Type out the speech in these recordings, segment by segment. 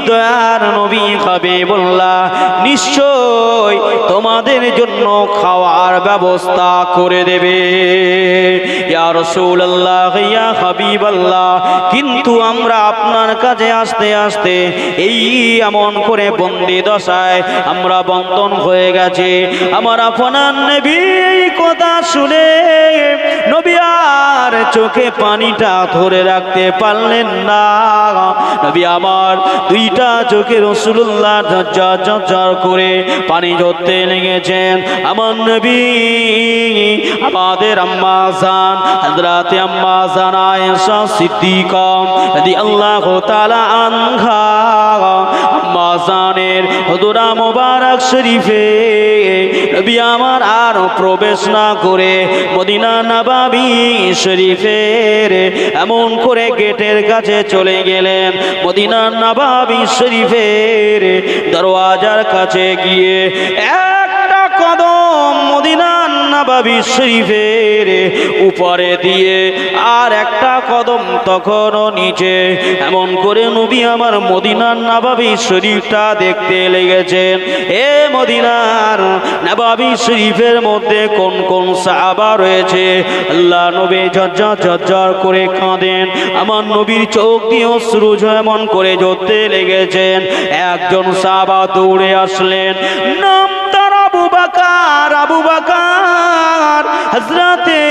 দয়ার নবী হাবিবুল্লাহ নিশ্চয় তোমাদের জন্য খাওয়ার ব্যবস্থা করে দেবে। ইয়া রাসূলুল্লাহ ইয়া হাবিবাল্লাহ, কিন্তু আমরা আপনার কাছে আসতে আসতে এই এমন করে বন্দি দশায় আমরা বন্ধন হয়ে গেছে। আমার আপনার নবী এই কথা শুনে নবী আর চোখে পানিটা ধরে রাখতে পারলেন না। নবী আমার দুইটা চোখে রাসূলুল্লাহ ঝরঝর করে পানি ঝরতে লেগেছেন। আমার নবী আমাদের আম্মা জান হযরতে আম্মা জান আয়েশা সিদ্দিকা রাদিয়াল্লাহু তাআলা আনহা আম্মা জানের হুজরা মোবারক শরীফে নবী আমার আর প্রবেশ না করে মদিনা নববী শরীফের এমন করে গেটের কাছে চলে গেলেন। মদিনা নববী শরীফের দরওয়াজার কাছে গিয়ে একটা কদম মদিনা নববী শরীফের উপরে দিয়ে আর একটা কদম তখনও নিচে, এমন করে নবী আমার মদিনার নববী শরীফটা দেখতে লেগেছেন। এ মদিনার নববী শরীফের মধ্যে কোন কোন সাহাবা রয়েছে। আল্লাহ নবী ঝরঝর করে কাঁদেন। আমার নবীর চোখ দিয়ে অশ্রু এমন করে ঝরতে লেগেছেন। একজন সাহাবা দৌড়ে আসলেন, নাম তার আবু বকর। আবু বকর হযরতে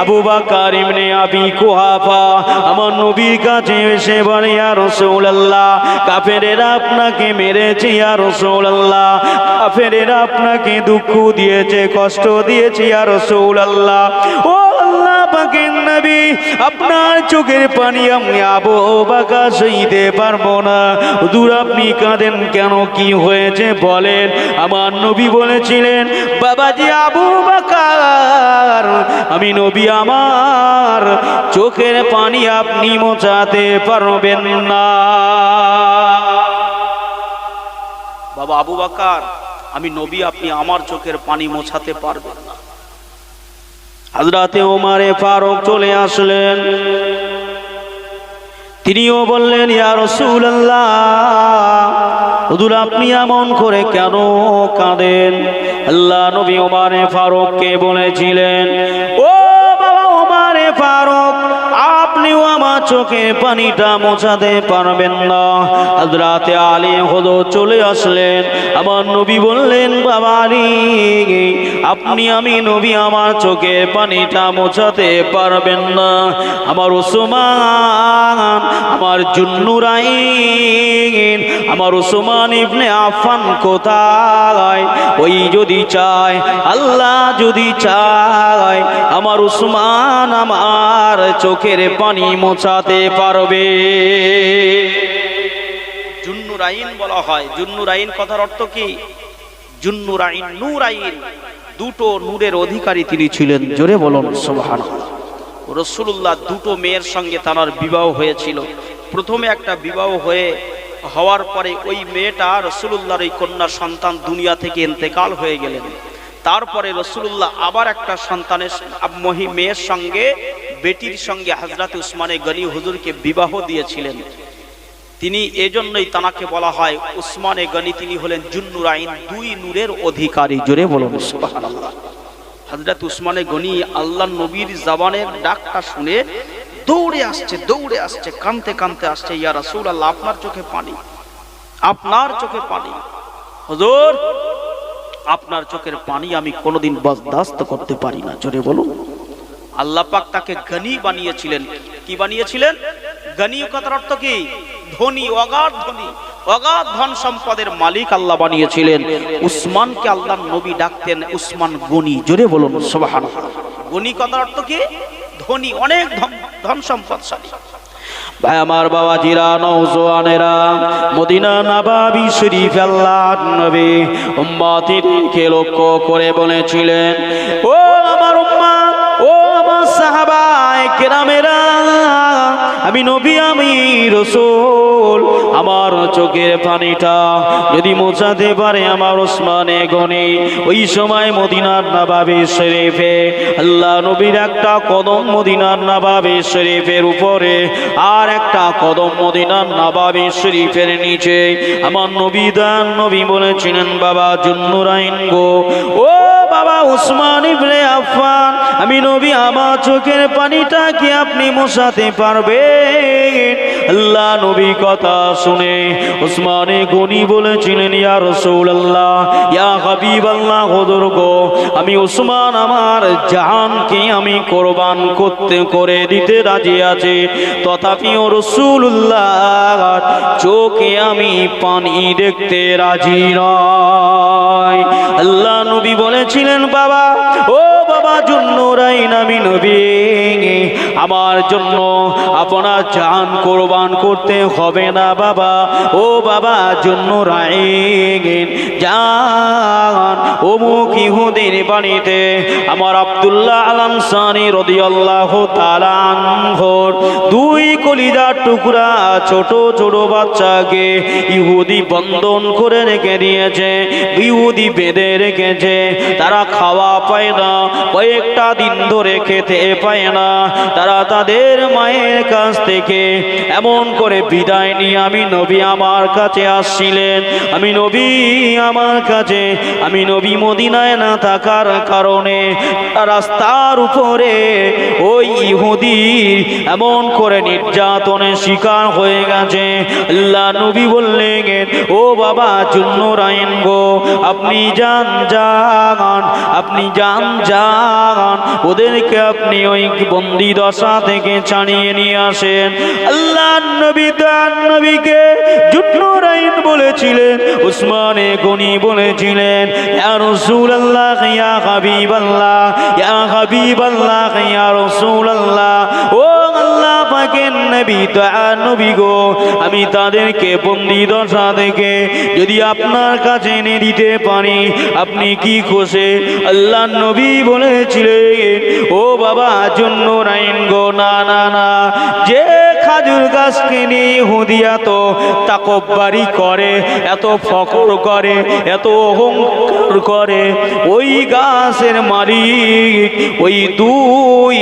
আবু বকর ইবনে আবি কুহাফা আমার নবীর কাছে এসে বলে, ইয়া রাসূলুল্লাহ কাফেরেরা আপনাকে মেরেছে, ইয়া রাসূলুল্লাহ কাফেরেরা আপনাকে দুঃখ দিয়েছে, কষ্ট দিয়েছে, ইয়া রাসূলুল্লাহ ও আল্লাহ পাকের নবী আপনার চোখের পানি আমি আবু বকর সইতে পারবো না। হুজুর আপনি কাঁদেন কেন, কি হয়েছে বলেন। আমার নবী বলেছিলেন, বাবাজি আবু বকর আমি নবী আমার চোখের পানি আপনি মোছাতে পারবেন না। বাবা আবু বকর আমি নবী, আপনি আমার চোখের পানি মোছাতে পারবেন না। হযরতে ওমরে ফারুক চলে আসলেন, তিনিও বললেন, ইয়া রাসূলুল্লাহ হুজুর আপনি এমন করে কেন কাঁদেন। আল্লাহ নবী ওমরে ফারুককে বলেছিলেন, ও বাবা ওমরে ফারুক আপনিও আমার চোখে পানিটা মোছাতে পারবেন না। হযরতে আলী হুজুর চলে আসলেন। আমার নবী বললেন, বাবা আলী আপনি আমি নবী আমার চোখে পানিটা মোছাতে পারবেন না। আমার উসমান আমার জুন্নুরাইন আমার উসমান ইবনে আফফান কোথায়? ওই যদি চায় আল্লাহ যদি চায় আমার উসমান আমার চোখের পানি মোছাতে পারবে। জুন্নুরাইন বলা হয়। জুন্নুরাইন কথার অর্থ কি? জুন্নুরাইন নূরাইন, দুটো নূরের অধিকারী তিনি ছিলেন। জোরে বলুন সুবহানাল্লাহ। রাসূলুল্লাহ দুটো মেয়ের সঙ্গে তার বিবাহ হয়েছিল। প্রথমে একটা বিবাহ হওয়ার পরে ওই মেয়েটা রাসূলুল্লাহর এই কন্যা সন্তান দুনিয়া থেকে ইন্তেকাল হয়ে গেলেন। তারপরে রাসূলুল্লাহ আবার একটা সন্তানের মেয়ের সঙ্গে বেটির সঙ্গে হযরত উসমানে গনি হুজুরকে বিবাহ দিয়েছিলেন। তিনি এজন্যই তাকে বলা হয় উসমানে গনি। তিনি হলেন জুন্নুরাইন, দুই নূরের অধিকারী। জোরে বলুন সুবহানাল্লাহ। হযরত উসমানে গনি আল্লাহর নবীর জবানের ডাকটা শুনে দৌড়ে আসছে কাঁদতে কাঁদতে আসছে, ইয়া রাসূলুল্লাহ আপনার চোখে পানি, আপনার চোখে পানি। হুজুর আপনার চোখের পানি আমি কোনোদিন বরদাস্ত করতে পারি না। জোরে বলুন। আল্লাহ পাক তাকে গনি বানিয়েছিলেন। কি বানিয়েছিলেন? গনি কথার অর্থ কি? ধনী, অগাধ ধনী, অগাধ ধন সম্পদের মালিক আল্লাহ বানিয়েছিলেন। উসমানকে আল্লাহর নবী ডাকতেন উসমান গনি। জোরে বলুন সুবহানাল্লাহ। গনি কথার অর্থ কি? ধনী, অনেক ধন সম্পদশালী। ভাই আমার বাবাজিরা, নওজোয়ানেরা, মদিনা নববী শরীফ আল্লাহর নবী উম্মতকে লক্ষ্য করে বলেছিলেন, ও আমার উম্মত, ও আমার সাহাবায়ে কেরামেরা, আমি নবী, আমি রাসূল, আমার চোখের পানিটা যদি মোছাতে পারে আমার ওসমানে গনি। ওই সময় মদিনার নবাবী শরীফে আল্লাহ নবীর একটা কদম মদিনার নবাবী শরীফের উপরে, আর একটা কদম মদিনার নবাবী শরীফের নিচে। আমার নবী দান নবী বলেছিলেন, বাবা জুন্নুরাইন গো, ও বাবা উসমান ইবনে আফফান, আমি নবী আমার চোখের পানিটা কি আপনি মোছাতে পারবেন? আল্লাহ নবী কথা শুনে উসমানে গনি বলেছিলেন, ইয়া রাসূলুল্লাহ, ইয়া হাবিবাল্লাহ, হুজুর গো, আমি উসমান আমার জানকে আমি কোরবান করে দিতে রাজি আছি, তথাপিও রাসূলুল্লাহ চোখে আমি পানি দেখতে রাজি নয়। আল্লাহ নবী বলেছিলেন, বাবা, ও বাবা জুন্নুরাইন, আমি নবী আমার জন্য আপনার জান কোরবান করতে হবে না বাবা। ও বাবা জুন্নুরাইন, জান অমুক ইহুদির বাড়িতে আমার আব্দুল্লাহ আল আনসারী রাদিয়াল্লাহু তাআলা আনহুর দুই কলিজার টুকরা ছোট ছোট বাচ্চাকে ইহুদি বন্ধন করে রেখে দিয়েছে, ইহুদি বেঁধে রেখেছে, তারা খাওয়া পায় না, কয়েকটা দিন ধরে খেতে পায় না। তারা তাদের মায়ের কাছ থেকে এমন করে বিদায় নিয়ে আমি নবী আমার কাছে আসছিলেন। আমি নবী আমার কাছে, আমি নবী মদিনায় না থাকার কারণে রাস্তার উপরে ওই ইহুদি এমন করে নির্যাতনের শিকার হয়ে গেছে। আল্লাহ নবী বললেন, ও বাবা জুন্নুরাইন গো, আপনি যান যান, আপনি যান যান, ওদেরকে আপনি ওই বন্দি দশা থেকে ছাড়িয়ে নিয়ে আসেন। আল্লাহ নবী তার নবীকে জুন্নুরাইন বলেছিলেন, উসমানে গনি বলেছিলেন, ইয়া রাসূলুল্লাহ, ইয়া হাবিবাল্লাহ, ইয়া হাবিবাল্লাহ, ইয়া রাসূলুল্লাহ, ও আল্লাহ পাকের নবী তার নবী গো, আমি তাদেরকে বন্দি দশা থেকে যদি আপনার কাছে এনে দিতে পারি আপনি কি খুশি? আল্লাহ নবী বলেছিলেন, ও বাবা জুন্নুরাইন গো, না না না, যে খাজুর গাছকে নিয়ে ইহুদি এত তাকব্বারি করে, এত ফখর করে, এত অহংকার করে, ওই গাছের মালিক ওই দুই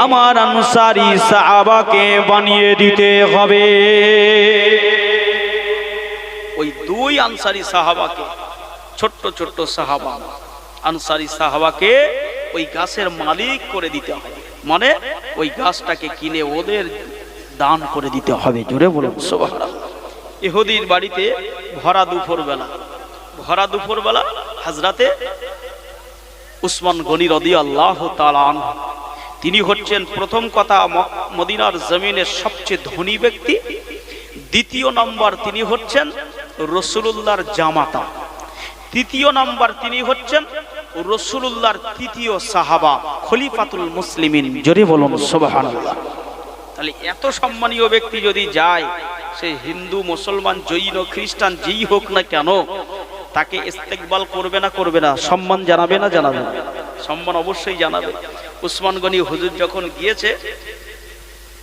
আমার আনসারী সাহাবাকে বানিয়ে দিতে হবে। ওই দুই আনসারী সাহাবাকে, ছোট্ট ছোট্ট সাহাবা আনসারী সাহাবাকে ওই গাছের মালিক করে দিতে হবে, মানে ওই গাছটাকে কিনে ওদের দান করে দিতে হবে। জোরে বলুন সুবহানাল্লাহ। ইহুদির বাড়িতে ভরা দুপুর বেলা হযরতে উসমান গনি রাদিয়াল্লাহু তাআলা আনহু, তিনি হচ্ছেন প্রথম কথা মদিনার জমিনের সবচেয়ে ধনী ব্যক্তি, দ্বিতীয় নম্বর তিনি হচ্ছেন রাসূলুল্লাহর জামাতা, তৃতীয় নম্বর তিনি হচ্ছেন রাসূলুল্লাহর তৃতীয় সাহাবা খলিফাতুল মুসলিমিন। জোরে বলুন সুবহানাল্লাহ। তাহলে এত সম্মানীয় ব্যক্তি যদি যায়, সে হিন্দু মুসলমান জৈন খ্রিস্টান যেই হোক না কেন, তাকে ইস্তেকবাল করবে না করবে না? সম্মান জানাবে না জানাবে না? সম্মান অবশ্যই জানাবে। উসমান গনি হুজুর যখন গিয়েছে,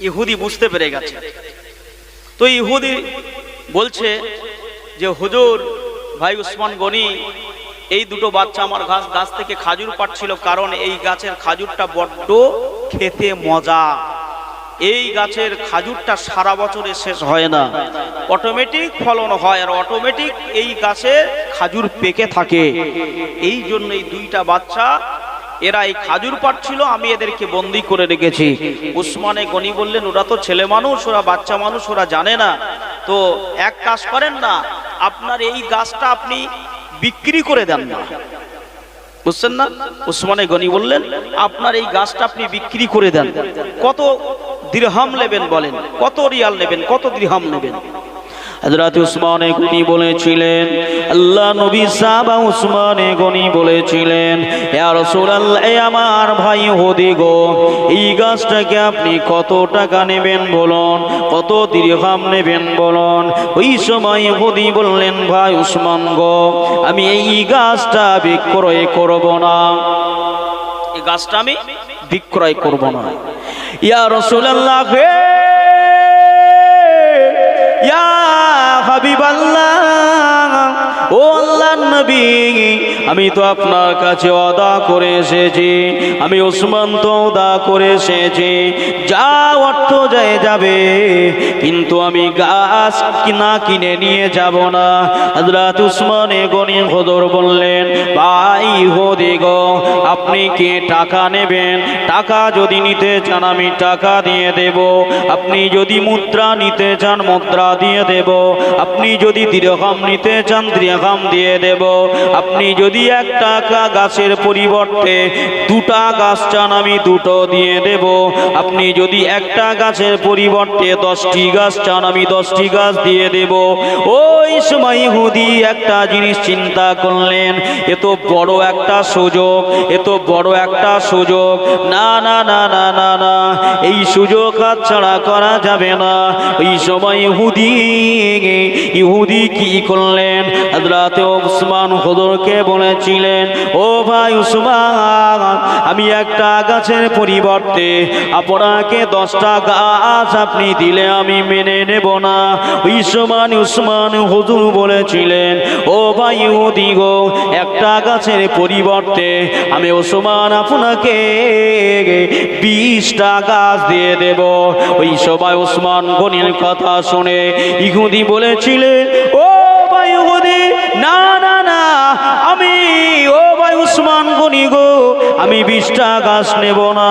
ইহুদি বুঝতে পেরে গেছে, তো ইহুদি বলছে যে হুজুর ভাই উসমান গনি, এই দুটো বাচ্চা আমার গাছ থেকে খাজুর পাড়ছিল, কারণ এই গাছের খাজুরটা বড্ড খেতে মজা, এই গাছের খাজুরটা সারা বছরে শেষ হয় না, অটোমেটিক ফলন হয়, আর অটোমেটিক এই গাছে খাজুর পেকে থাকে, এই জন্য এই দুইটা বাচ্চা এরা এই খাজুর পাড়ছিল, আমি এদেরকে বন্দি করে রেখেছি। উসমানে গনি বললেন, ওরা তো ছেলে মানুষ, ওরা বাচ্চা মানুষ, ওরা জানে না, তো এক কাজ করেন না, আপনার এই গাছটা আপনি বিক্রি করে দেন না, বুঝছেন না? উসমানে গনি বললেন, আপনার এই গাছটা আপনি বিক্রি করে দেন, কত দিরহাম নেবেন বলেন, কত রিয়াল নেবেন, কত দিরহাম নেবেন? হযরত উসমানে গনি বলেছিলেন, আল্লাহ নবী সাহাবা উসমানে গনি বলেছিলেন, ইয়া রাসূলুল্লাহ, আমার ভাই ইহুদি গো, এই গাছটাকে আপনি কত টাকা নেবেন বলুন, কত দিরহাম নেবেন বলুন? ওই সময় ইহুদি বললেন, ভাই উসমান গো, আমি এই গাছটা বিক্রয় করব না, এই গাছটা আমি বিক্রয় করব না। ইয়া রাসূলুল্লাহ, ইয়া হাবিবাল্লাহ, ও আল্লাহর নবী, আমি তো আপনার কাছে ওয়াদা করে এসেছি, আমি ওসমান তো ওয়াদা করে এসেছি, যা অর্থ যায় যাবে, কিন্তু আমি গাছ কিনা কিনে নিয়ে যাব না। হযরত উসমান গনি হুজুর বললেন, ভাই ইহুদি গো, আপনি কি টাকা নেবেন? টাকা যদি নিতে চান আমি টাকা দিয়ে দেব, আপনি যদি মুদ্রা নিতে চান মুদ্রা দিয়ে দেব, আপনি যদি দিরহাম নিতে চান দিরহাম দিয়ে দেব, আপনি যদি এক টাকা গাছের পরিবর্তে দুটা গাছ চান আমি দুটো দিয়ে দেব, আপনি যদি একটা গাছের পরিবর্তে 10টি গাছ চান আমি 10টি গাছ দিয়ে দেব। ওই সময় ইহুদি একটা জিনিস চিন্তা করলেন, এ তো বড় একটা সুযোগ, এ তো বড় একটা সুযোগ, না না না না না না, এই সুযোগ হাতছাড়া করা যাবে না। এই সময় ইহুদি কি করলেন? হযরত উসমান হুজুরকে বলেছিলেন, ও ভাই উসমান, আমি একটা গাছের পরিবর্তে আপনাকে 10টা গাছ আপনি দিলে আমি মেনে নেব না। ওই সময় উসমান হুজুর বলেছিলেন, ও ভাই ইহুদি গো, একটা গাছের পরিবর্তে আমি উসমান আপনাকে 20টা গাছ দিয়ে দেব। ওই সময় উসমান গনির কথা শুনে ইহুদি বলেছিলেন, ও ভাই ইহুদি, না না না, আমি ও ভাই উসমান গনি গো, আমি 20টা গাছ নেব না।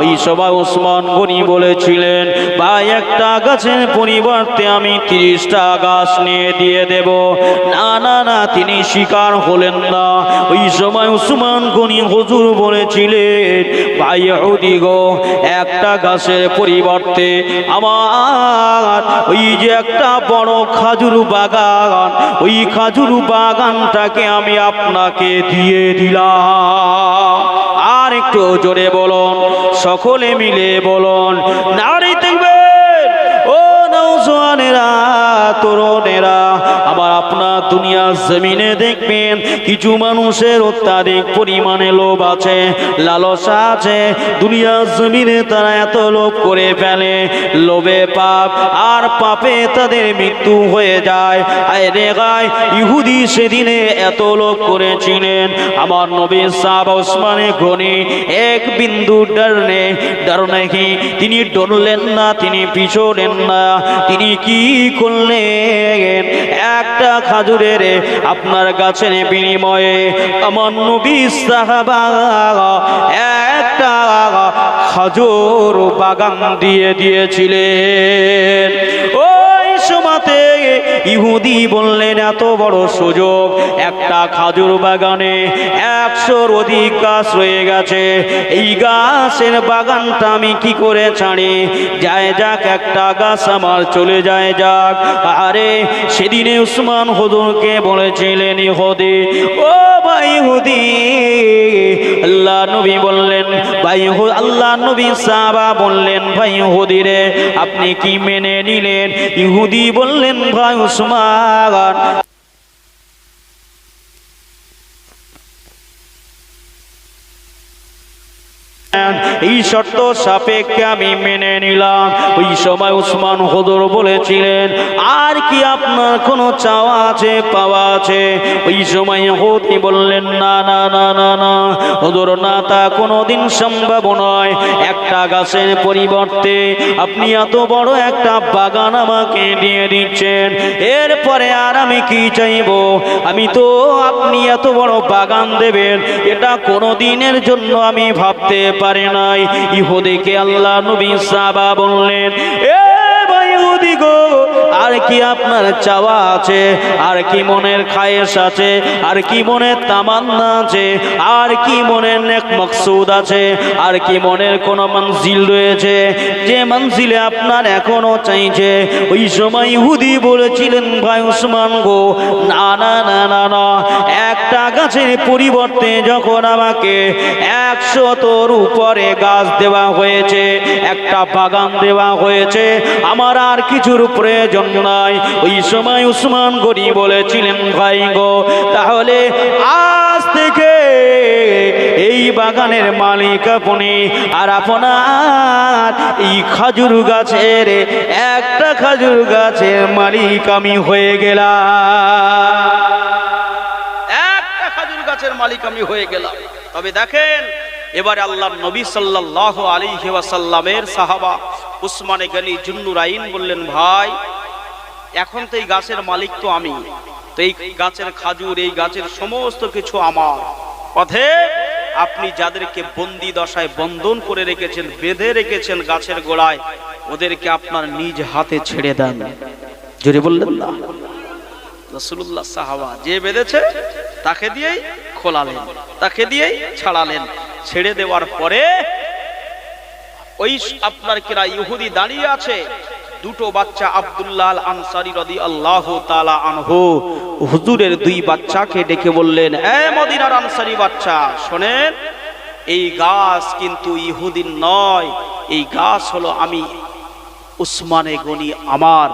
ওই সময় উসমান গনি বলেছিলেন, ভাই একটা গাছের পরিবর্তে আমি 30টা গাছ নিয়ে দিয়ে দেব। না না না, তিনি স্বীকার হলেন না। ওই সময় উসমান গনি হুজুর বলেছিলেন, ভাই ইহুদি গো, একটা গাছের পরিবর্তে আমার ওই যে একটা বড় খাজুর বাগান, ওই খাজুর বাগানটাকে আমি আপনাকে দিয়ে দিলাম। আর একটু জোরে বলুন, সকলে মিলে বলুন, নারী তাকবীর। ও নওজওয়ানেরা, তরুণেরা, আবার আপনার দুনিয়ার জমিনে দেখবেন কিছু মানুষের অত্যাধিক পরিমাণে লোভ আছে, লালসা আছে। দুনিয়ার জমিনে তারা এত লোভ করে ফেলে, লোভে পাপ, আর পাপে তাদের মৃত্যু হয়ে যায়। আরে গায়, ইহুদি সেদিনে এত লোভ করেছিলেন, আমার নবী সাহাবা উসমান গনি এক বিন্দু ডর নেই, তিনি ডরলেন না, তিনি পিছলেন না। তিনি কি করলেন? একটা খাজুরের আপনার গাছের বিনিময়ে আমার নবী সাহাবা একটা খাজুর বাগান দিয়ে দিয়েছিলেন। ওই সময়তে ইহুদি বললেন, এত বড় সুযোগ, একটা খাজুর বাগানে 100-র অধিক গাছ রয়ে গেছে, এই গাছের বাগানটা আমি কি করে ছাড়ি? যায় যাক, একটা গাছ আমার চলে যায় যাক। আরে সেদিনে উসমান হুজুরকে বলেছিলেন, ইহুদি, ও ভাই ইহুদি, আল্লাহ নবী বললেন, ভাই আল্লাহ নবী সাহাবা বললেন, ভাই ইহুদি রে, আপনি কি মেনে নিলেন? ইহুদি বললেন, ভাই উসমান, এই শর্ত সাপেক্ষে আমি মেনে নিলাম। ওই সময় উসমান হুজুর বলেছিলেন, আর কি আপনার কোনো চাওয়া আছে, পাওয়া আছে? ওই সময় ইহুদি বললেন, না না না না না হুজুর, না, তা কোনোদিন সম্ভব নয়। একটা গাছের পরিবর্তে আপনি এত বড় একটা বাগান আমাকে দিয়ে দিচ্ছেন, এরপরে আর আমি কি চাইব? আমি তো আপনি এত বড় বাগান দেবেন এটা কোনো দিনের জন্য আমি ভাবতে পারি নাই। ইহুদিকে আল্লাহ নবী সাহাবা বললেন, এ ভাই ইহুদি গো, আর কি আপনার চাওয়া আছে? আর কি মনের খায়েশ আছে? আর কি মনের তামান্না আছে? আর কি মনের নেক মকসুদ আছে? আর কি মনের কোন মঞ্জিল রয়েছে যে মঞ্জিলে আপনার এখনো চাইছে? ওই সময় ইহুদি বলেছিলেন, ভাই উসমান গো, না না না না না, একটা গাছের পরিবর্তে যখন আমাকে 100-র উপরে গাছ দেওয়া হয়েছে, একটা বাগান দেওয়া হয়েছে, আমার আর কিছুর প্রয়োজন নাই। ওই সময় উসমান গনি বলেছিলেন, ভাই গো, তাহলে আজ থেকে এই বাগানের মালিক আপনি, আর আপনার এই খাজুর গাছের একটা খাজুর গাছের মালিক আমি হয়ে গেলাম, একটা খাজুর গাছের মালিক আমি হয়ে গেলাম। তবে দেখেন এবারে আল্লাহর নবী সাল্লাল্লাহু আলাইহি ওয়াসাল্লামের সাহাবা উসমানে গনি জুন্নুরাইন বললেন, ভাই এখন তো এই গাছের মালিক তো আমি, তো এই গাছের খাজুর, এই গাছের সমস্ত কিছু আমার। পথে আপনি যাদেরকে বন্দি দশায় বন্ধন করে রেখেছেন, বেঁধে রেখেছেন গাছের গোড়ায়, ওদেরকে আপনার নিজ হাতে ছেড়ে দেন। জোরে বললেন না? রাসূলুল্লাহ সাহাবা যে বেঁধেছে তাকে দিয়েই খোলালেন, তাকে দিয়েই ছাড়ালেন। ছেড়ে দেওয়ার পরে ওই আপনার কিরা ইহুদি দাঁড়িয়ে আছে, দুটো বাচ্চা আব্দুল্লাহ আল আনসারী রাদিয়াল্লাহু তাআলা আনহু হুজুরের দুই বাচ্চাকে ডেকে বললেন, এ মদিনার আনসারী বাচ্চা শোনেন, এই গাছ কিন্তু ইহুদির নয়, এই গাছ হলো আমি উসমানে গনি আমার।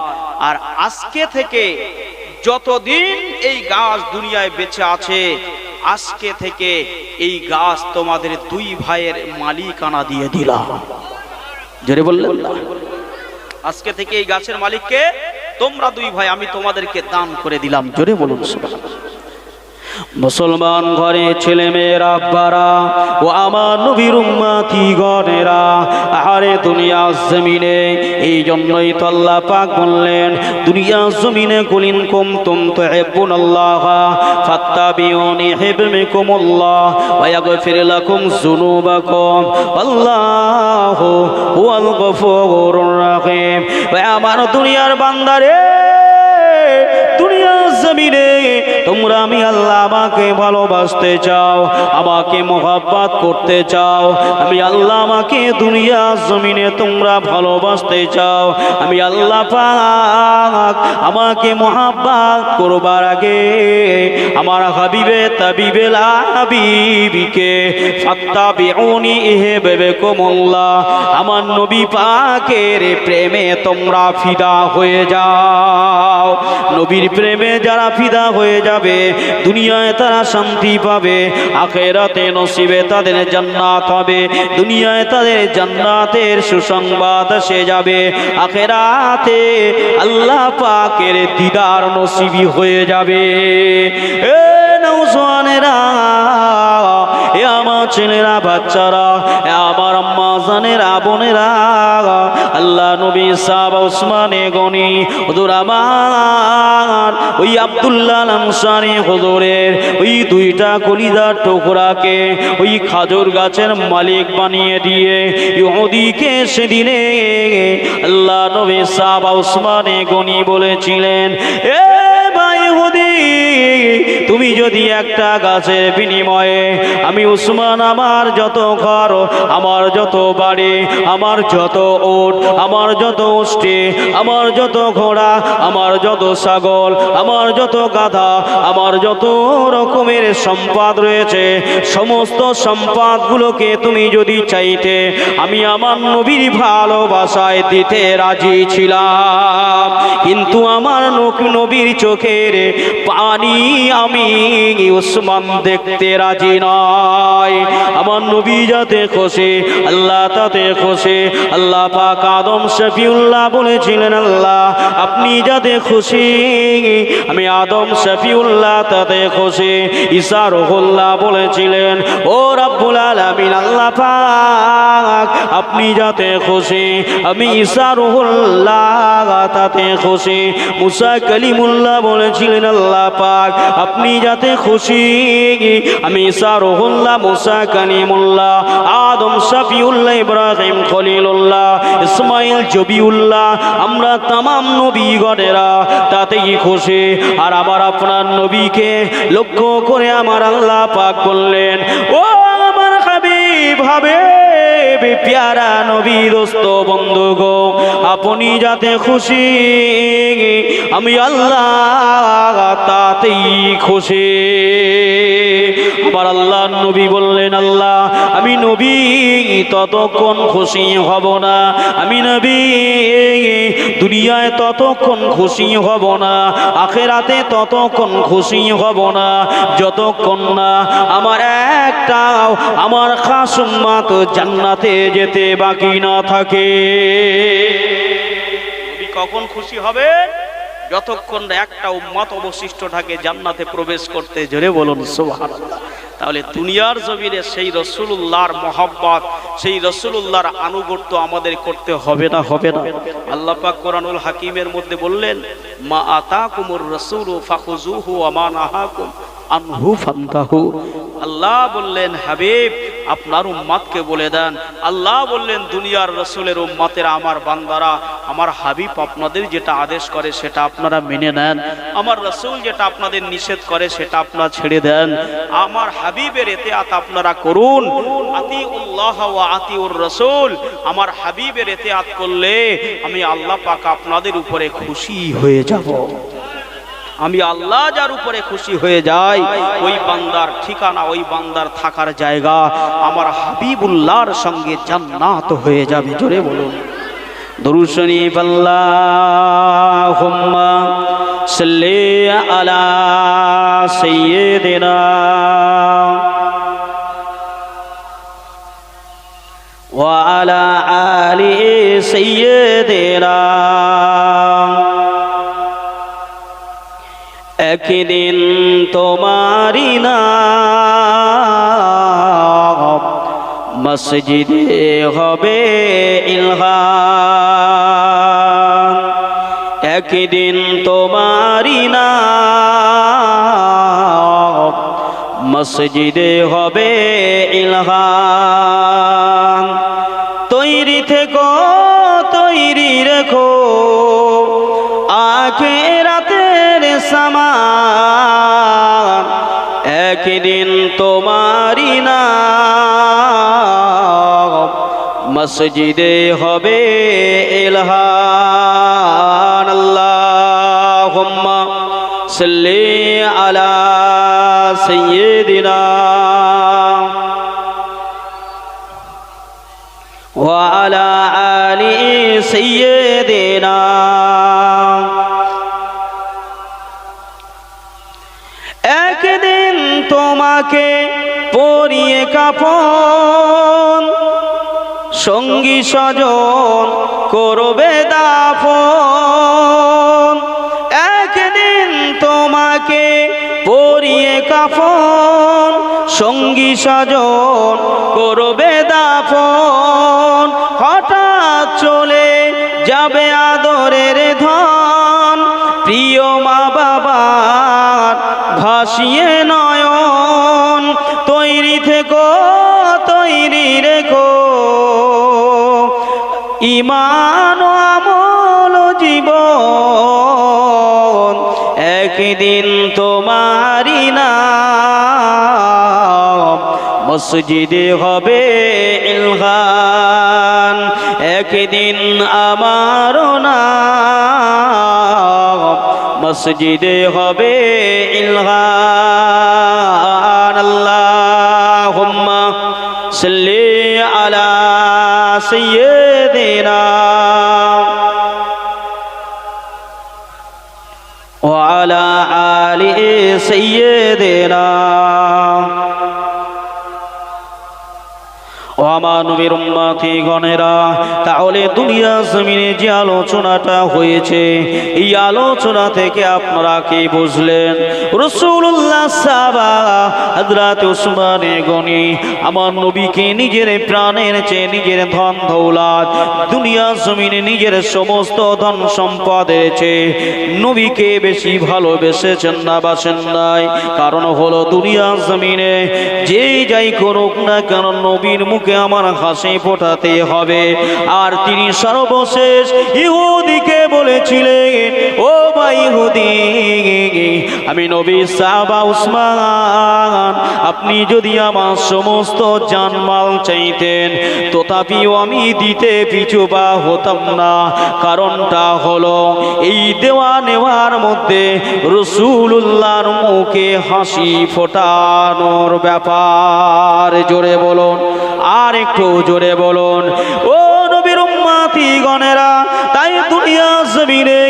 আর আজকে থেকে যতদিন এই গাছ দুনিয়ায় বেঁচে আছে, আজকে থেকে এই গাছ তোমাদের দুই ভাইয়ের মালিকানা দিয়ে দিলাম। জোরে বললেন না? আজকে থেকে এই গাছের মালিককে তোমরা দুই ভাই, আমি তোমাদেরকে দান করে দিলাম। জোরে বলুন সুবহানাল্লাহ। মুসলমান ঘরে ছেলে মেয়েরা, আব্বারা ও আমার নবীর উম্মতি গণেরা, আরে দুনিয়ার জমিনে, এই জন্যই তো আল্লাহ পাক বললেন, দুনিয়ার জমিনে কুলিন কুনতুম তুহিব্বুনাল্লাহ ফাত্তাবিউনি ইউহিব্বুকুমুল্লাহ ওয়া ইয়াগফির লাকুম যুনুবাকুম আল্লাহু হুয়াল গফুরুর রহিম। ওই আমার দুনিয়ার বান্দারে, দুনিয়ার জমিনে তোমরা আমি আল্লাহ আমাকে ভালোবাসতে চাও, আমাকে মোহাব্বত করতে চাও, আমি আল্লাহ আমাকে দুনিয়ার জমিনে তোমরা ভালোবাসতে চাও, আমি আল্লাহ পাক আমাকে মোহাব্বত করবার আগে আমার হাবিবে তাবিবে হাবিবিকে ফাত্তাবিউনি ইউহিব্বুকুমুল্লাহ, আমার নবী পাকের প্রেমে তোমরা ফিদা হয়ে যাও। নবীর প্রেমে যারা ফিদা হয়ে যাবে, দুনিয়ায় তারা শান্তি পাবে, আখিরাতে নসিবে তাদের জান্নাত হবে। দুনিয়ায় তাদের জান্নাতের সুসংবাদ এসে যাবে, আখিরাতে আল্লাহ পাকের দিদার নসিবি হয়ে যাবে। এ নওজওয়ানেরা, এ আমার ছেলেরা, বাচ্চারা, এ আমার আম্মা জানেরা, বোনেরা, আল্লাহ নবী সাহাবা উসমানে গনি হুজুর আমার ওই আব্দুল্লাহ আল আনসারী হুজুরের ওই দুইটা কলিজার টুকরাকে ওই খাজুর গাছের মালিক বানিয়ে দিয়ে ইহুদিকে সেদিনে আল্লাহ নবী সাহাবা উসমানে গনি বলেছিলেন, এ ভাই ইহুদি, তুমি যদি একটা গাছের বিনিময়ে আমি উসমান আমার যত ঘর, আমার যত বাড়ি, আমার যত ওট, আমার যত উষ্টে, আমার যত ঘোড়া, আমার যত ছাগল, আমার যত গাধা, আমার যত রকমের সম্পদ রয়েছে, সমস্ত সম্পদগুলোকে তুমি যদি চাইতে, আমি আমার নবীর ভালোবাসায় দিতে রাজি ছিলাম, কিন্তু আমার নবীর চোখের পানি আমি উসমান দেখতে রাজি নয়। আমার নবী যাতে খুশি, আল্লাহ তাতে খুশি। আল্লাহ পাক আদম শফিউল্লাহ বলেছিলেন, আল্লাহ আপনি যাতে খুশি, আমি আদম শফিউল্লাহ তাতে খুশি। ঈসা রুহুল্লাহ বলেছিলেন, ও রব্বুল আলামিন, আল্লাহ পাক আপনি যাতে খুশি, আমি ঈসা রুহুল্লাহ তাতে খুশি। মুসা কালিমুল্লাহ বলেছিলেন, আল্লাহ পাক আপনি যাতে খুশি, আমি ঈসা রুহুল্লাহ, মুসা কালিমুল্লাহ, আদম শফিউল্লাহ, ইব্রাহিম খলিলুল্লাহ, ইসমাইল জবিউল্লাহ, আমরা তামাম নবীগণেরা তাতেই খুশি। আর আবার আপনার নবীকে লক্ষ্য করে আমার আল্লাহ পাক বললেন, ও আমার হাবিব, হাবিব প্যারা নবী, দোস্ত বন্ধু গো, আপনি যাতে খুশি, আমি আল্লাহ তাতেই খুশি। আমার আল্লাহ নবী বললেন, আল্লাহ আমি নবী ততক্ষণ খুশি হব না, আমি নবী দুনিয়ায় ততক্ষণ খুশি হব না, আখিরাতে ততক্ষণ খুশি হব না, যতক্ষণ না আমার একটাও আমার খাস উম্মত জান্নাতে যেতে বাকি না থাকে। নবী কখন খুশি হবে? যতক্ষণ একটা উম্মত অবশিষ্ট থাকে জান্নাতে প্রবেশ করতে। জোরে বলুন সুবহানাল্লাহ। তাহলে দুনিয়ার জমিনে সেই রাসূলুল্লাহর মহব্বত, সেই রাসূলুল্লাহর আনুগত্য আমাদের করতে হবে না? হবে না? আল্লাহ পাক কোরআনুল হাকিমের মধ্যে বললেন, মা আতাকুমুর রাসূলু ফাখুযুহু ওয়া মা নাহাকুম আনহু ফান্তাহু। আল্লাহ বললেন, হাবিব আপনার উম্মতকে বলে দেন, আল্লাহ বললেন দুনিয়ার রাসূলের উম্মতেরা আমার বান্দারা, আমার হাবিব আপনাদের যেটা আদেশ করে সেটা আপনারা মেনে নেন, আমার রাসূল যেটা আপনাদের নিষেধ করে সেটা আপনারা ছেড়ে দেন, আমার হাবিবের ইতিআত আপনারা করুন। আতিউল্লাহ ওয়া আতিউর রাসূল, আমার হাবিবের ইতিআত করলে আমি আল্লাহ পাক আপনাদের উপরে খুশি হয়ে যাব। আমি আল্লাহ যার উপরে খুশি হয়ে যাই, ওই বান্দার ঠিকানা, ওই বান্দার থাকার জায়গা আমার হাবিবুল্লাহর সঙ্গে জান্নাত হয়ে যাবে। জোরে বলুন দরুদ শরীফ। আল্লাহুম্মা সাল্লি আলা সাইয়্যিদিনা ওয়া আলা আলি সাইয়্যিদিনা। একদিন তোমারি নাম মসজিদে হবে ইলহাম, একদিন তোমারি নাম মসজিদে হবে ইলহাম। তৈরি থেকো, তৈরি রেখো আখিরাতের সামান, একদিন তোমারি নাম মসজিদে হবে ইলহান। আল্লাহুম্মা সাল্লি আলা সাইয়্যিদিনা ওয়া আলা আলি সাইয়্যিদিনা। একদিন তোমাকে পরিয়ে কাফন, সঙ্গী স্বজন করবে দাফন, একদিন তোমাকে পরিয়ে কাফন, সঙ্গী স্বজন করবে দাফন। হঠাৎ চলে যাবে আদরের ধন, প্রিয় মা বাবার ভাসিয়ে নয়ন। তৈরি থেকো, তৈরি রেখো ঈমান ও আমল জীবন, একদিন তোমারি নাম মসজিদে হবে ইলহান, একদিন আমার নাম মসজিদে হবে ইলহান। আল্লাহুম্মা সাল্লি আলা সাইয়্যিদিনা ওয়া আলা আলি সাইয়্যিদিনা। ও আমার নবীর উম্মতি গণেরা, তাহলে দুনিয়া জমিনে যে আলোচনাটা হয়েছে, এই আলোচনা থেকে আপনারা কি বুঝলেন? রাসূলুল্লাহ সাহাবা হযরত উসমান গনি আমার নবীকে নিজের প্রাণের চেয়ে নিজের ধন দৌলত, দুনিয়া জমিনে নিজের সমস্ত ধন সম্পদের চেয়ে নবীকে বেশি ভালোবেসেছেন না বাসেন নাই? কারণ হলো দুনিয়া জমিনে যে যাই করুক না কেন নবীর মুখ মুখে আমার হাসি ফোটাতে হবে। আর তিনি সর্বশেষ ইহুদিকে বলেছিলেন, ও ভাই ইহুদি, আমি নবী সাহাবা উসমান, আপনি যদি আমার সমস্ত জানমাল চাইতেন তথাপিও আমি দিতে পিছুপা হতাম না। কারণটা হলো এই দেওয়া নেওয়ার মধ্যে রাসূলুল্লাহর মুখে হাসি ফোটানোর ব্যাপার। জোরে বলুন, আর একটু জোরে বলুন। ও নবীর উম্মতি গণেরা, তাই দুনিয়া জমিনে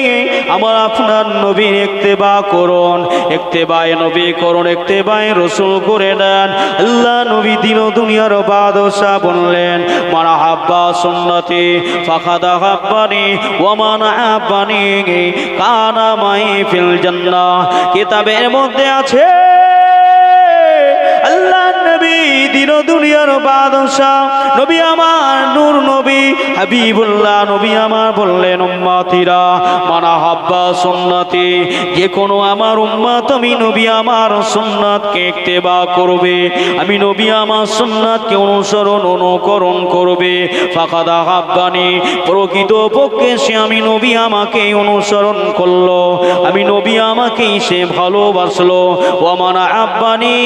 আমার আপনার নবীর ইত্তেবা করুন, ইত্তেবায়ে নবী করুন, ইত্তেবায়ে রাসূল করে নেন। আল্লাহ নবী দিন ও দুনিয়ার বাদশা বললেন, মান আহাব্বা সুন্নতি ফাকাদ আহাব্বানি ওয়া মান আহাব্বানি কানা মাই ফিল জান্নাহ। কিতাবের মধ্যে আছে আল্লাহ নবী দিন ও দুনিয়ার বাদশা নবী আমার নূর নবী হাবিবুল্লাহ নবী আমার বললেন, উম্মতিরা মান আহাব্বা সুন্নতি, যে কোনো আমার উম্মত আমি নবী আমার সুন্নাতকে ইত্তেবা করবে, আমি নবী আমার সুন্নাতকে অনুকরণ করবে, ফাকাদ আহাব্বানি, প্রকৃত পক্ষে সে আমি নবী আমাকে অনুসরণ করলো, আমি নবী আমাকেই সে ভালোবাসলো। ওয়া মান আহাব্বানি,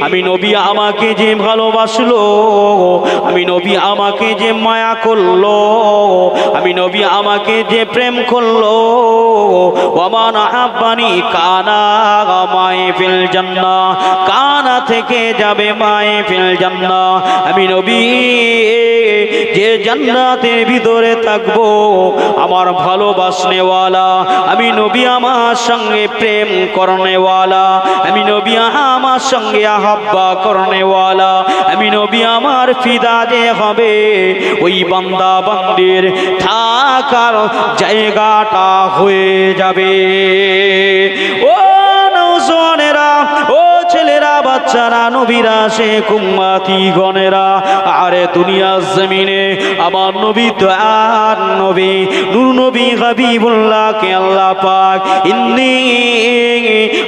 আমি নবী আমাকে যে ভালোবাসলো, আমি নবী আমাকে যে মায়া করলো, আমি নবী আমাকে যে প্রেম করলো, ওয়া মান আহাব্বানি কানা মাই ফিল জান্নাহ, কানা থেকে যাবে মাই ফিল জান্নাহ, আমি নবী যে জান্নাতের ভিতরে থাকবো, আমার ভালোবাসনেওয়ালা, আমি নবী আমার সঙ্গে প্রেম করনেওয়ালা, আমি নবী আমার সঙ্গে আহাব্বা করনেওয়ালা, আমি নবী আমার ফিদা যে হবে, ওই বান্দা বান্দির থাকার জায়গাটা হয়ে যাবে। ও নওজোয়ানেরা, ও ছেলেরা, বাচ্চারা, নবীরা, শেখ উম্মতি গণেরা, আরে দুনিয়া জমিনে আমার নবী তো আর নবী নূর নবী হাবিবুল্লাহকে আল্লাহ পাক ইন্নী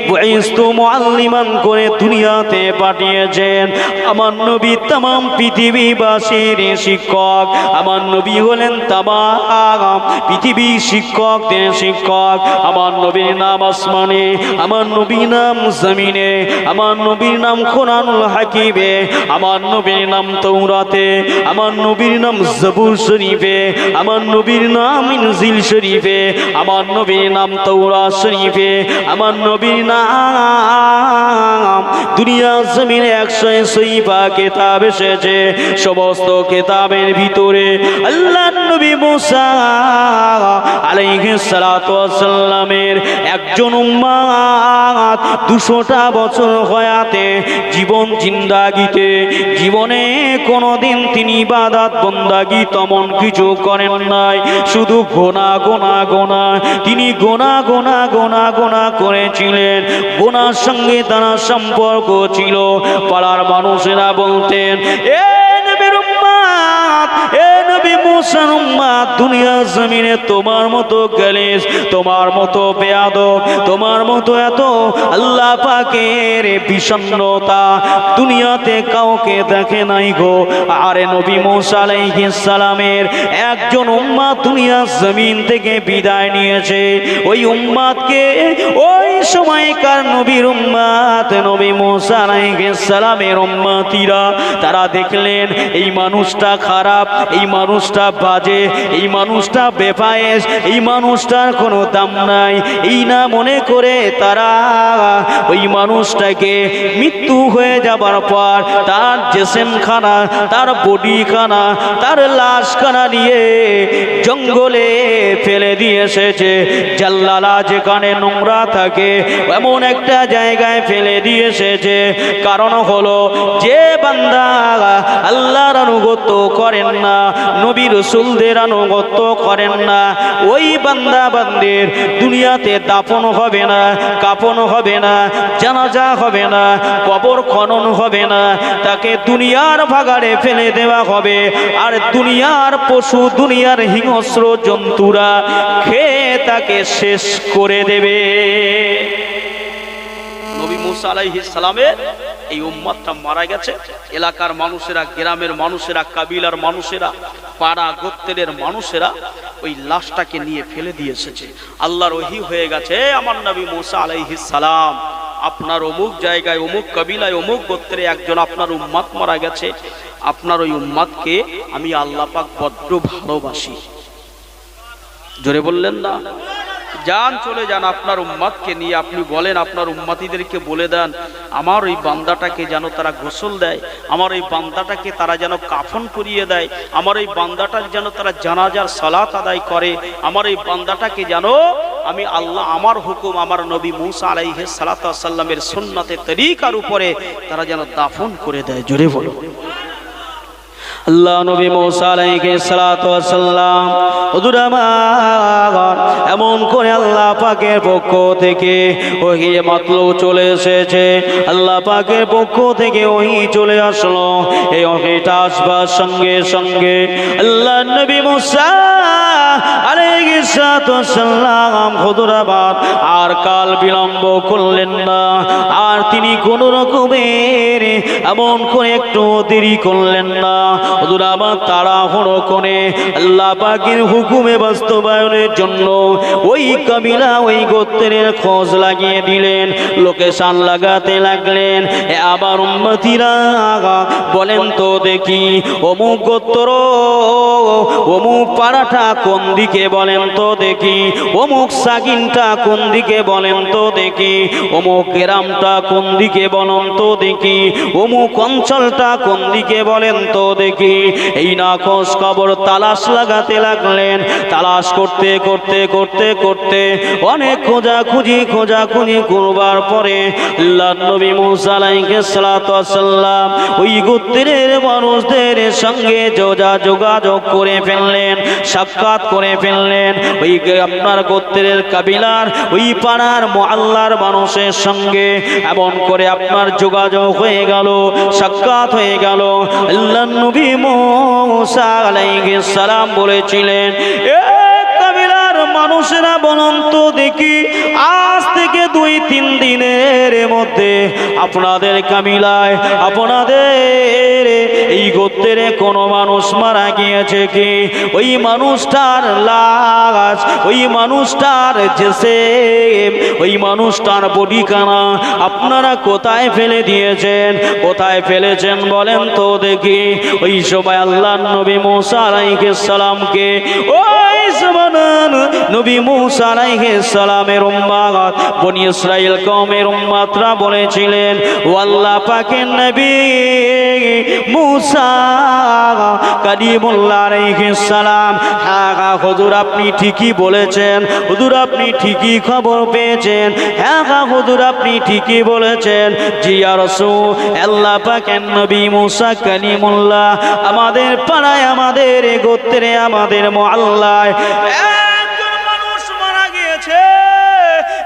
বুইস্তু মুআল্লিমান করে দুনিয়াতে পাঠিয়েছেন। আমার নবী तमाम পৃথিবীবাসীর শিক্ষক, আমার নবী হলেন तमाम পৃথিবীর শিক্ষকদের শিক্ষক। আমার নবীর নাম আসমানে, আমার নবীর নাম জমিনে, আমার নবীর নাম কোরআনুল হাকিমে, আমার নবীর নাম তাওরাতে, আমার নবীর নাম জবুর শরীফে, আমার নবীর নাম ইনজিল শরীফে, আমার নবীর নাম তাওরাত শরীফে, আমার নবীর নাম দুনিয়া জমিনে 180 কিতাব এসেছে। সমস্ত কিতাবের ভিতরে আল্লাহর নবী মুসা আলাইহিস সালাতু ওয়াস সালামের একজন উম্মত 200টা বছর হয়াতে জীবন জিন্দাগিতে জীবনে কোনোদিন তিনি ইবাদত বন্দাগি তেমন কিছু করেন নাই, শুধু গোনা গোনা গোনা, তিনি গোনা গোনা গোনা গোনা করেছিলেন। গোনার সঙ্গে তার সম্পর্ক ছিল। পাড়ার মানুষেরা বলতেন, এ নবীর উম্মত, এ নবী মুসার উম্মত, দুনিয়া জমিনে তোমার মতো গালিস, তোমার মতো বেয়াদব, তোমার মতো এত আল্লাহ পাকের বিষণ্ণতা দুনিয়াতে কাউকে দেখে নাই গো। আরে নবী মুসা আলাইহিস সালামের একজন উম্মত দুনিয়া জমিন থেকে বিদায় নিয়েছে। ওই উম্মতকে ওই সময়কার নবীর উম্মত নবী মুসা আলাইহিস সালামের উম্মতিরা তারা দেখলেন এই মানুষটা খারাপ, এই মানুষটা বাজে, এই মানুষটা বেফায়েস, এই মানুষটার কোনো দাম নাই, এই না মনে করে তারা ওই মানুষটাকে মৃত্যু হয়ে যাবার পর তার জিসমখানা, তার বডিখানা, তার লাশখানা নিয়ে জঙ্গলে ফেলে দিয়ে এসেছে। জাল্লালা যেখানে নোংরা থাকে এমন একটা জায়গায় ফেলে দিয়ে এসেছে। কারণ হলো যে বান্দা আল্লাহর আনুগত্য করেন না, নবী রাসূলদের আনুগত্য করেন না, ওই বান্দা বান্দির দুনিয়াতে দাফন হবে না, কাফন হবে না, জানাজা হবে না, কবর খনন হবে না, তাকে দুনিয়ার ভাগাড়ে ফেলে দেওয়া হবে। আর দুনিয়ার পশু, দুনিয়ার হিংস্র জন্তুরা খেয়ে তাকে শেষ করে দেবে। নবী মুসা আলাইহিস সালামের এই উম্মতটা মারা গেছে, এলাকার মানুষেরা, গ্রামের মানুষেরা, কাবিলার মানুষেরা, পাড়া গোত্রের মানুষেরা ওই লাশটাকে নিয়ে ফেলে দিয়ে এসেছে। আল্লাহর ওহী হয়ে গেছে, আমার নবী মুসা আলাইহিস সালাম, আপনার অমুক জায়গায় অমুক কাবিলায় অমুক গোত্রে একজন আপনার উম্মত মারা গেছে, আপনার ওই উম্মতকে আমি আল্লাহ পাক বড্ড ভালোবাসি। জোরে বললেন না? যান, চলে যান আপনার উম্মতকে নিয়ে, আপনি বলেন আপনার উম্মতিদেরকে বলে দেন আমার ওই বান্দাটাকে যেন তারা গোসল দেয়, আমার ওই বান্দাটাকে তারা যেন কাফন পরিয়ে দেয়, আমার ওই বান্দাটার যেন তারা জানাজার সালাত আদায় করে, আমার এই বান্দাটাকে যেন আমি আল্লাহ আমার হুকুম আমার নবী মুসা আলাইহিস সালাতু ওয়াস সালামের সুন্নতে তরিকার উপরে তারা যেন দাফন করে দেয়। জোরে বলো। আল্লাহ নবী মুসা আলাইহিস সালাতু ওয়াস সালাম, হুজুর আমার, এমন করে আল্লাহ পাকের পক্ষ থেকে ওহী মাতলু চলে এসেছে, আল্লাহ পাকের পক্ষ থেকে ওহী চলে আসলো। এই ওহীটা আসবার সঙ্গে সঙ্গে আল্লাহ নবী মুসা আলাইহিস সালাতু ওয়াস সালাম হুজুর আমার আর কাল বিলম্ব করলেন না, আর তিনি কোন রকমের এমন করে একটু দেরি করলেন না। হুজুর আমার তাড়াহুড়ো করে আল্লাহ পাকের হুকুমে বাস্তবায়নের জন্য ওই কাবিলা ওই গোত্রের খোঁজ লাগিয়ে দিলেন, লোকেশন লাগাতে লাগলেন। আবার উম্মতিরা বলেন তো দেখি অমুক গোত্র অমুক পাড়াটা কোন দিকে বলেন তো দেখি, অমুক সাগিনটা কোন দিকে বলেন তো দেখি, অমুক গ্রামটা কোন দিকে বলেন তো দেখি, অমুক অঞ্চলটা কোন দিকে বলেন তো দেখি। এই না খোঁজ খবর তালাশ লাগাতে লাগলেন। তালাশ করতে করতে করতে করতে অনেক খোঁজাখুঁজি করবার পরে আল্লাহ নবী মুসা আলাইহিস সালাতু ওয়াস সালাম ওই গোত্রের মানুষদের সঙ্গে যোগাযোগ করে ফেললেন, সাক্ষাৎ করে ফেললেন। ওই আপনার গোত্রের কাবিলার ওই পাড়ার মুআল্লার মানুষের সঙ্গে এমন করে আপনার যোগাযোগ হয়ে গেল, সাক্ষাৎ হয়ে গেল। আল্লাহ নবী মুসা আলাইহিস সালাম বলেছিলেন, এ কাবিলার মানুষেরা বলুন তো দেখি, আজ থেকে 2-3 দিনের মধ্যে আপনাদের কাবিলায় আপনাদের এই গোত্রে কোনো মানুষ মারা গিয়েছে কি? ওই মানুষটার লাশ, ওই মানুষটার জিসম, ওই মানুষটার বডিখানা আপনারা কোথায় ফেলে দিয়েছেন? কোথায় ফেলেছেন বলেন তো দেখি। ওই সময় আল্লাহর নবী মুসা আলাইহিস সালামকে ওই জমানার নবী মুসা আলাইহিস সালামের উম্মত বনি ইসরাইল কওমের উম্মতরা বলেছিলেন, ও আল্লাহ পাকের নবী মুসা কালিমুল্লাহ আলাইহিস সালাম, হ্যাঁ হুজুর আপনি ঠিকই বলেছেন, হুজুর আপনি ঠিকই খবর পেয়েছেন, হ্যাঁ হুজুর আপনি ঠিকই বলেছেন। জি ইয়া রাসূল, আল্লাহ পাকের নবী মুসা কালিমুল্লাহ আমাদের পাড়ায়, আমাদের গোত্রে, আমাদের মুআল্লায় একজন মানুষ মারা গিয়েছে।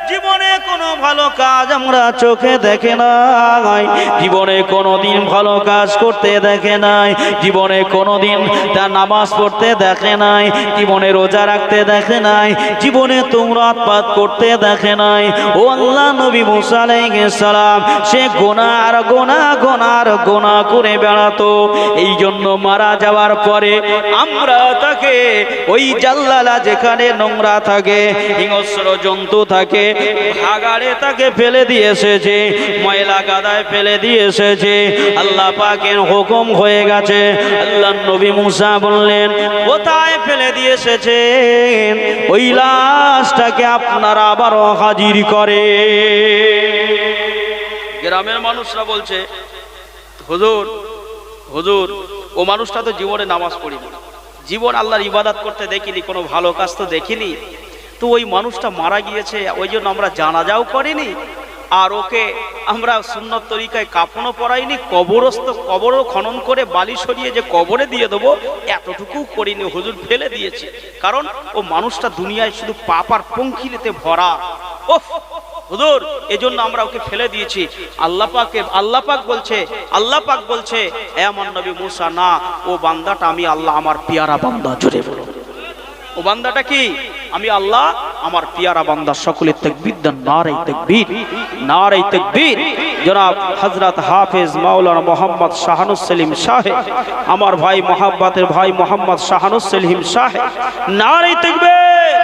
জীবনে কোনো ভালো কাজ আমরা চোখে দেখে নাই, জীবনে কোনোদিন ভালো কাজ করতে দেখে নাই, জীবনে কোনোদিন তার নামাজ পড়তে দেখে নাই, জীবনে রোজা রাখতে দেখে নাই, জীবনে তুমরাত পাঠ করতে দেখে নাই। ও আল্লাহ নবী মুসা আলাইহিস সালাম সে গোনা করে বেড়াতো। এই জন্য মারা যাওয়ার পরে আমরা তাকে ওই জাল্লালা, যেখানে নোংরা থাকে, হিংস্র জন্তু থাকে, ভাগাড়ে তাকে ফেলে দিয়ে এসেছে, ময়লা গাদায় ফেলে দিয়ে এসেছে। আল্লাহ পাকের হুকুম হয়ে গেছে। আল্লাহ নবী মুসা বললেন, কোথায় ফেলে দিয়ে এসেছেন? ওই লাশটাকে আপনারা আবারও হাজির করে। গ্রামের মানুষরা বলছে, হুজুর ও মানুষটা তো জীবনে নামাজ পড়িনি, জীবন আল্লাহর ইবাদত করতে দেখিনি, কোনো ভালো কাজ তো দেখিনি, তো ওই মানুষটা মারা গিয়েছে ওই জন্য আমরা জানাজাও করিনি, আর ওকে আমরা সুন্নত তরিকায় কাফনও পরাইনি, কবরও খনন করে বালি সরিয়ে যে কবরে দিয়ে দেবো এতটুকু করিনি হুজুর, ফেলে দিয়েছি। কারণ ও মানুষটা দুনিয়ায় শুধু পাপ আর পঙ্কিলেতে ভরা। ওহ হুজুর, এজন্য আমরা ওকে ফেলে দিয়েছি। আল্লাহ পাক বলছে এ আমার নবী মুসা, না, ও বান্দাটা আমি আল্লাহ, আমার পিয়ারা বান্দা। জোরে বলো, ও বান্দাটা কি? আমি আল্লাহ, আমার পিয়ারা বান্দা। সকলে তাকবীর দেন, নারে তাকবীর, নারে তাকবীর। জনাব হযরত হাফেজ মাওলানা মোহাম্মদ শাহানুস সেলিম সাহেব, আমার ভাই মোহাব্বতের ভাই মোহাম্মদ শাহানুস সেলিম সাহেব, নারে তাকবীর।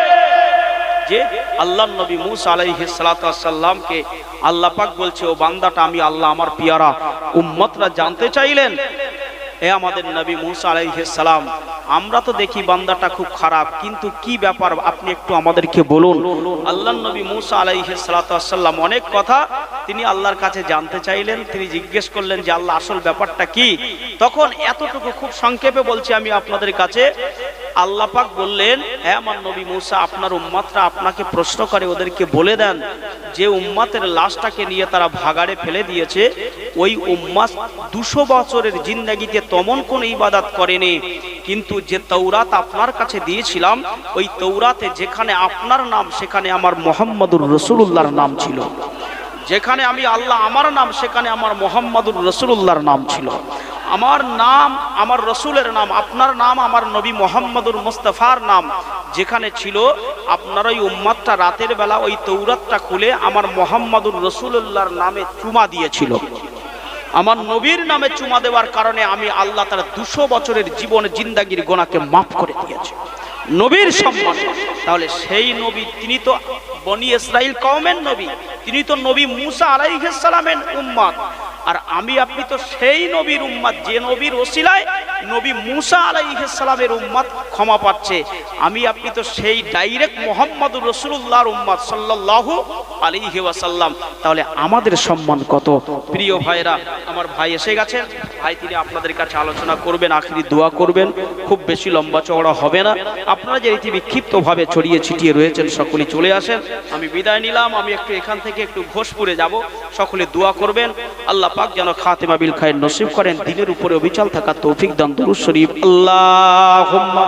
যে আল্লাহর নবী মুসা আলাইহিস সালাতু ওয়াস সালামকে আল্লাহ পাক বলছে, ও বান্দাটা আমি আল্লাহ, আমার পিয়ারা উম্মতরা জানতে চাইলেন, এ আমাদের নবী মুসা আলাইহিস সালাম, আমরা তো দেখি বান্দাটা খুব খারাপ, কিন্তু কি ব্যাপার আপনি একটু আমাদেরকে বলুন। আল্লাহর নবী মুসা আলাইহিস সালাতু ওয়াস সালাম অনেক কথা তিনি আল্লাহর কাছে জানতে চাইলেন। তিনি জিজ্ঞেস করলেন যে আল্লাহ আসল ব্যাপারটা কি। তখন এতটুকু খুব সংক্ষেপে বলছি আমি আপনাদের কাছে। আল্লাহ পাক বললেন, হে আমার নবী মুসা, আপনার উম্মতরা আপনাকে প্রশ্ন করে, ওদেরকে বলে দেন যে উম্মতের লাশটাকে নিয়ে তারা ভাগাড়ে ফেলে দিয়েছে, ওই উম্মত 200 বছরের জিন্দেগিতে তেমন কোনো ইবাদত করেনি, কিন্তু যে তৌরাত আপনার কাছে দিয়েছিলাম, ওই তৌরাতে যেখানে আপনার নাম সেখানে আমার মুহাম্মদুর রাসূলুল্লাহর নাম ছিল, যেখানে আমি আল্লাহ আমার নাম সেখানে আমার মুহাম্মদুর রাসূলুল্লাহর নাম ছিল। আমার নাম আমার রসুলের নাম, আপনার নাম আমার নবী মুহাম্মদুর মুস্তাফার নাম যেখানে ছিল, আপনার ওই উম্মতটা রাতের বেলা ওই তৌরাতটা খুলে আমার মুহাম্মদুর রাসূলুল্লাহর নামে চুমা দিয়েছিল। আমার নবীর নামে চুমা দেওয়ার কারণে আমি আল্লাহ তার 200 বছরের জীবন জিন্দাগির গোনাকে মাফ করে দিয়েছে। নবীর সম্মান। তাহলে সেই নবী, তিনি তো বনি ইসরাইল কওমের নবী, তিনি তো নবী মুসা আলাইহিস সালামের উম্মত, আর আমি আপনি তো সেই নবীর উম্মত যে নবীর ওসিলায় নবী মুসা আলাইহিস সালামের উম্মত ক্ষমা পাচ্ছে। আমি আপনি তো সেই ডাইরেক্ট মুহাম্মদুর রাসূলুল্লাহর উম্মত সাল্লাল্লাহু আলাইহি ওয়াসাল্লাম। তাহলে আমাদের সম্মান কত। প্রিয় ভাইরা, আমার ভাই এসে গেছেন, ভাই তিনি আপনাদের কাছে আলোচনা করবেন, আখিরি দোয়া করবেন, খুব বেশি লম্বা চওড়া হবে না। আপনারা যে রীতি বিক্ষিপ্তভাবে ছড়িয়ে ছিটিয়ে রয়েছেন সকলেই চলে আসেন। আমি বিদায় নিলাম, আমি একটু এখান থেকে একটু ঘোষপুরে যাব, সকলে দোয়া করবেন। আল্লাহ পাক যেন খাতেমা বিল খায়র নসিব করেন, দিনের উপরে অবিচল থাকা তৌফিক দান। দুরূদ শরীফ। আল্লাহুম্মা